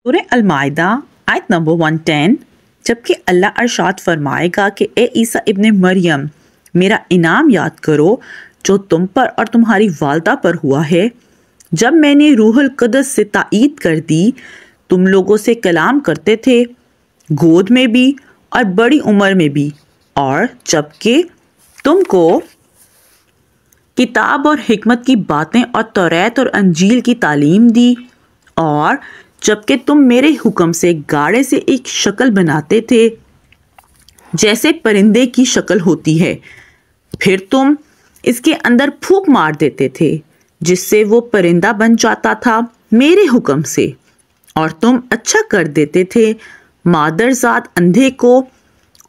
सूरह अल-माइदा आयत नंबर 110। जबकि अल्लाह अरशाद फरमाएगा कि ए ईसा इब्ने मरियम, मेरा इनाम याद करो जो तुम पर और तुम्हारी वालदा पर हुआ है, जब मैंने रूहुल कुद्स से ताईद कर दी। तुम लोगों से कलाम करते थे, गोद में भी और बड़ी उम्र में भी, और जबकि तुमको किताब और हिकमत की बातें और तौरात और अंजील की तालीम दी, और जबकि तुम मेरे हुक्म से गाड़े से एक शक्ल बनाते थे जैसे परिंदे की शक्ल होती है, फिर तुम इसके अंदर फूंक मार देते थे जिससे वो परिंदा बन जाता था मेरे हुक्म से, और तुम अच्छा कर देते थे मादरजात अंधे को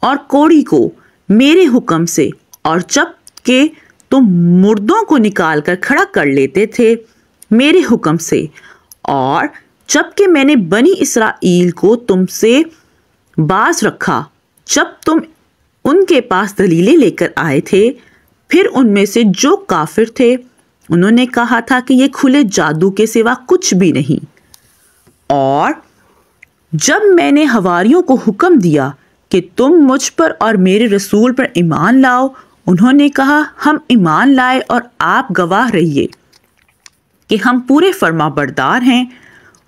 और कोढ़ी को मेरे हुक्म से, और जबकि तुम मुर्दों को निकाल कर खड़ा कर लेते थे मेरे हुक्म से, और जबकि मैंने बनी इसराइल को तुमसे बाज रखा जब तुम उनके पास दलीलें लेकर आए थे। फिर उनमें से जो काफिर थे उन्होंने कहा था कि ये खुले जादू के सिवा कुछ भी नहीं। और जब मैंने हवारियों को हुक्म दिया कि तुम मुझ पर और मेरे रसूल पर ईमान लाओ, उन्होंने कहा हम ईमान लाए और आप गवाह रहिए कि हम पूरे फर्माबरदार हैं।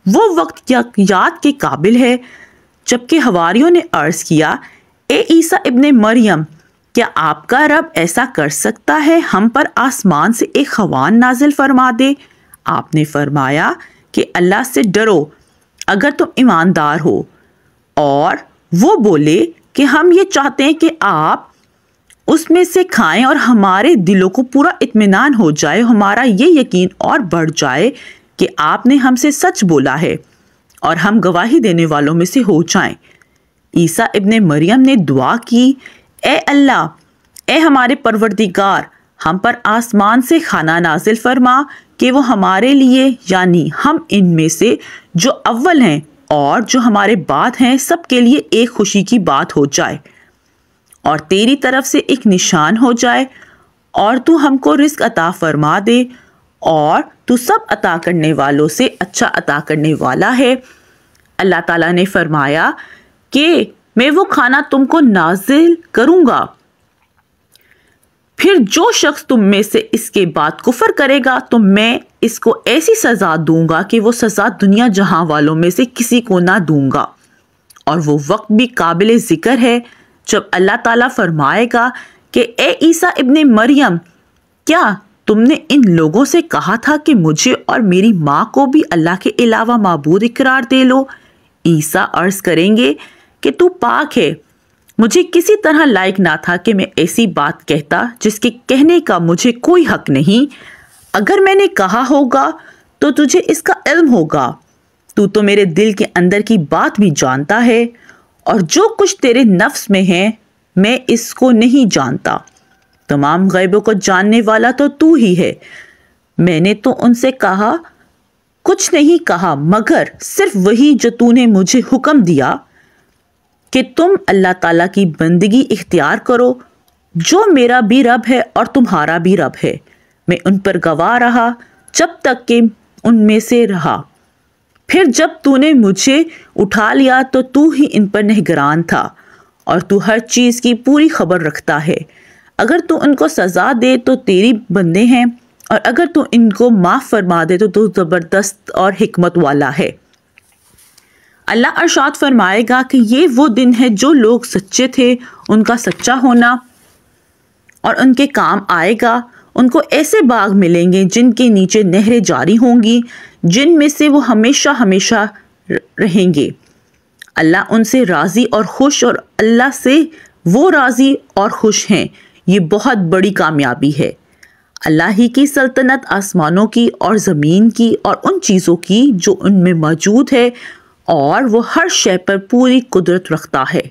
वो वक्त याद के काबिल है जबकि हवारियों ने अर्ज किया, ए ईसा इब्ने मरियम, क्या आपका रब ऐसा कर सकता है हम पर आसमान से एक खवान नाजिल फरमा दे? आपने फरमाया कि अल्लाह से डरो अगर तुम ईमानदार हो। और वो बोले कि हम ये चाहते हैं कि आप उसमें से खाएं और हमारे दिलों को पूरा इत्मीनान हो जाए, हमारा ये यकीन और बढ़ जाए कि आपने हमसे सच बोला है और हम गवाही देने वालों में से हो जाएं। ईसा इब्ने मरियम ने दुआ की, ए अल्लाह, ए हमारे परवरदिगार, हम पर आसमान से खाना नाजिल फरमा कि वो हमारे लिए, यानी हम इनमें से जो अव्वल हैं और जो हमारे बाद हैं, सब के लिए एक खुशी की बात हो जाए और तेरी तरफ से एक निशान हो जाए, और तू हमको रिस्क अता फरमा दे, और तू सब अता करने वालों से अच्छा अता करने वाला है। अल्लाह ताला ने फरमाया कि मैं वो खाना तुमको नाजिल करूंगा, फिर जो शख्स तुम में से इसके बाद कुफर करेगा तो मैं इसको ऐसी सजा दूंगा कि वो सजा दुनिया जहां वालों में से किसी को ना दूंगा। और वो वक्त भी काबिल जिक्र है जब अल्लाह ताला फरमाएगा कि ए ईसा इब्ने मरियम, क्या तुमने इन लोगों से कहा था कि मुझे और मेरी माँ को भी अल्लाह के अलावा माबूद इकरार दे लो? ईसा अर्ज करेंगे कि तू पाक है, मुझे किसी तरह लायक ना था कि मैं ऐसी बात कहता जिसके कहने का मुझे कोई हक नहीं। अगर मैंने कहा होगा तो तुझे इसका इल्म होगा, तू तो मेरे दिल के अंदर की बात भी जानता है, और जो कुछ तेरे नफ्स में है मैं इसको नहीं जानता। तमाम गैबों को जानने वाला तो तू ही है। मैंने तो उनसे कहा, कुछ नहीं कहा मगर सिर्फ वही जो तूने मुझे हुक्म दिया कि तुम अल्लाह ताला की बंदगी इख्तियार करो, जो मेरा भी रब है और तुम्हारा भी रब है। मैं उन पर गवाह रहा जब तक कि उनमें से रहा, फिर जब तूने मुझे उठा लिया तो तू ही इन पर निगरान था, और तू हर चीज़ की पूरी खबर रखता है। अगर तू उनको सज़ा दे तो तेरी बंदे हैं, और अगर तू इनको माफ़ फरमा दे तो तू ज़बरदस्त और हिकमत वाला है। अल्लाह अरशाद फरमाएगा कि ये वो दिन है जो लोग सच्चे थे उनका सच्चा होना और उनके काम आएगा। उनको ऐसे बाग मिलेंगे जिनके नीचे नहरें जारी होंगी, जिनमें से वो हमेशा हमेशा रहेंगे। अल्लाह उनसे राज़ी और खुश, और अल्लाह से वो राज़ी और खुश हैं। ये बहुत बड़ी कामयाबी है। अल्लाह ही की सल्तनत आसमानों की और ज़मीन की और उन चीज़ों की जो उनमें मौजूद है, और वो हर शय पर पूरी कुदरत रखता है।